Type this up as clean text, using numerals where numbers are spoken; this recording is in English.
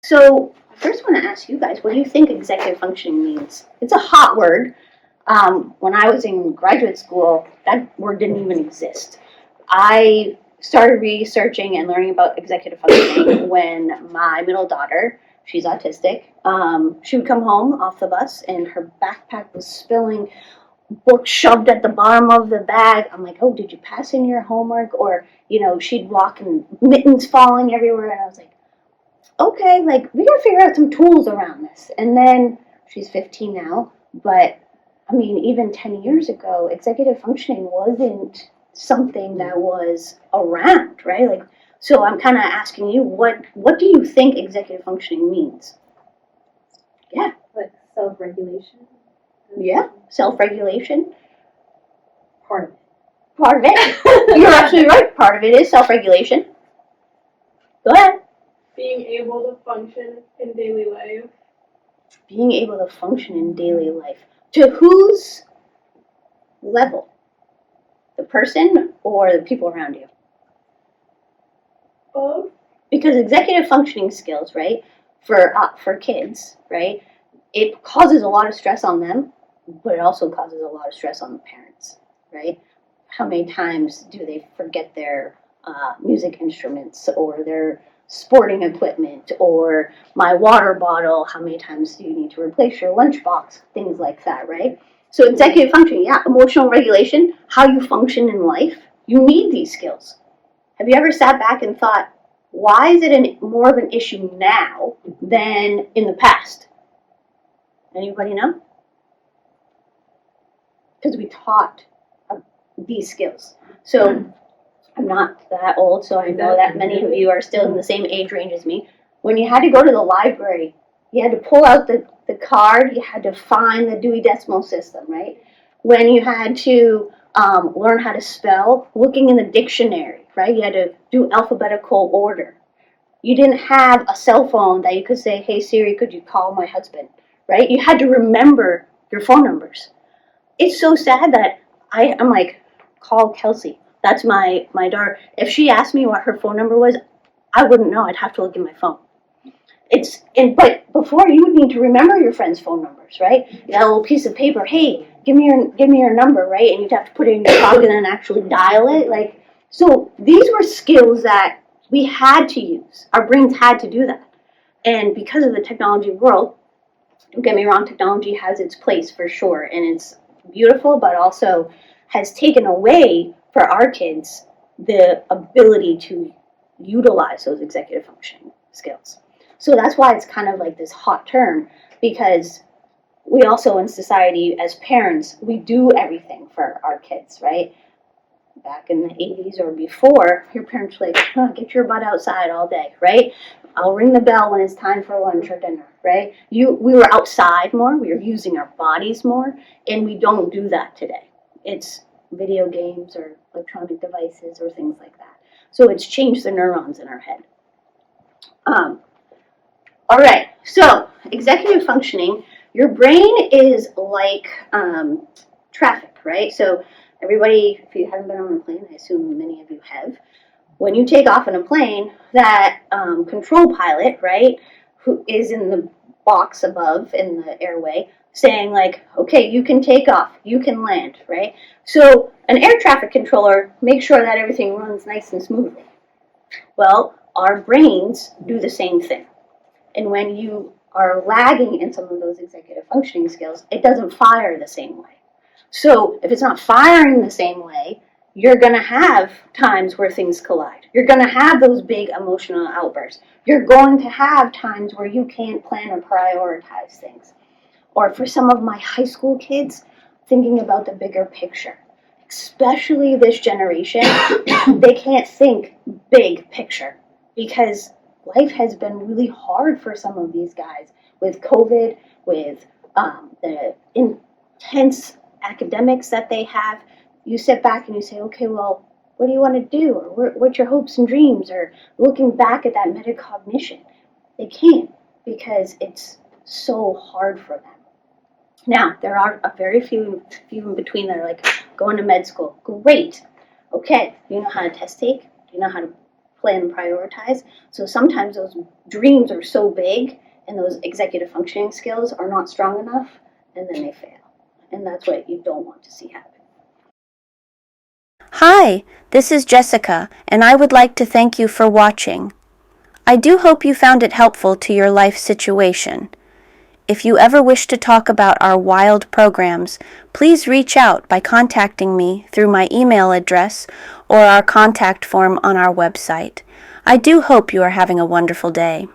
So I first want to ask you guys, what do you think executive functioning means? It's a hot word. When I was in graduate school, that word didn't even exist. I started researching and learning about executive functioning when my middle daughter, she's autistic, she would come home off the bus and her backpack was spilling, books shoved at the bottom of the bag. I'm like, oh, did you pass in your homework? Or, she'd walk and mittens falling everywhere. And I was like, okay, like we gotta figure out some tools around this. And then she's 15 now, but I mean, even 10 years ago, executive functioning wasn't something that was around, right? Like, so I'm kind of asking you, what do you think executive functioning means? Yeah. Like self-regulation? Yeah, self-regulation. Part of it. Part of it. You're absolutely right. Part of it is self-regulation. Go ahead. Being able to function in daily life. Being able to function in daily life. To whose level? The person or the people around you? Both. Because executive functioning skills, right, for kids, right, it causes a lot of stress on them, but it also causes a lot of stress on the parents, right? How many times do they forget their music instruments or their sporting equipment or my water bottle? How many times do you need to replace your lunchbox? Things like that, right? So executive functioning, yeah, emotional regulation, how you function in life, you need these skills. Have you ever sat back and thought, why is it more of an issue now than in the past? Anybody know? Because we taught these skills. So I'm not that old, so I know that many of you are still in the same age range as me. When you had to go to the library, you had to pull out the card, you had to find the Dewey Decimal System, right? When you had to learn how to spell, looking in the dictionary, right? You had to do alphabetical order. You didn't have a cell phone that you could say, hey Siri, could you call my husband, right? You had to remember your phone numbers. It's so sad that I'm like, call Kelsey. That's my daughter. If she asked me what her phone number was, I wouldn't know. I'd have to look in my phone. But before you would need to remember your friends' phone numbers, right? You got a little piece of paper. Hey, give me your number, right? And you'd have to put it in your pocket and actually dial it. Like, so these were skills that we had to use. Our brains had to do that. And because of the technology world, don't get me wrong, technology has its place for sure, and it's beautiful, but also has taken away for our kids the ability to utilize those executive functioning skills. So that's why it's kind of like this hot term, because we also in society as parents, we do everything for our kids, right? Back in the 80s or before, your parents were like, oh, get your butt outside all day, right? I'll ring the bell when it's time for lunch or dinner, right? We were outside more, we were using our bodies more, and we don't do that today. It's video games or electronic devices or things like that. So it's changed the neurons in our head. All right, so executive functioning, your brain is like traffic, right? So everybody, if you haven't been on a plane, I assume many of you have, when you take off in a plane, that control pilot, right, who is in the box above in the airway, saying like, okay, you can take off, you can land, right? So an air traffic controller makes sure that everything runs nice and smoothly. Well, our brains do the same thing. And when you are lagging in some of those executive functioning skills, it doesn't fire the same way. So if it's not firing the same way, you're going to have times where things collide. You're going to have those big emotional outbursts. You're going to have times where you can't plan or prioritize things. Or for some of my high school kids, thinking about the bigger picture. Especially this generation, they can't think big picture because life has been really hard for some of these guys with COVID, with the intense academics that they have. You sit back and you say, okay, well, what do you want to do? Or what's your hopes and dreams? Or looking back at that metacognition. They can't because it's so hard for them. Now, there are a very few in between that are like, going to med school. Great. Okay, do you know how to test take? Do you know how to plan and prioritize. So sometimes those dreams are so big and those executive functioning skills are not strong enough, and then they fail. And that's what you don't want to see happen. Hi, this is Jessica, and I would like to thank you for watching. I do hope you found it helpful to your life situation. If you ever wish to talk about our wild programs, please reach out by contacting me through my email address or our contact form on our website. I do hope you are having a wonderful day.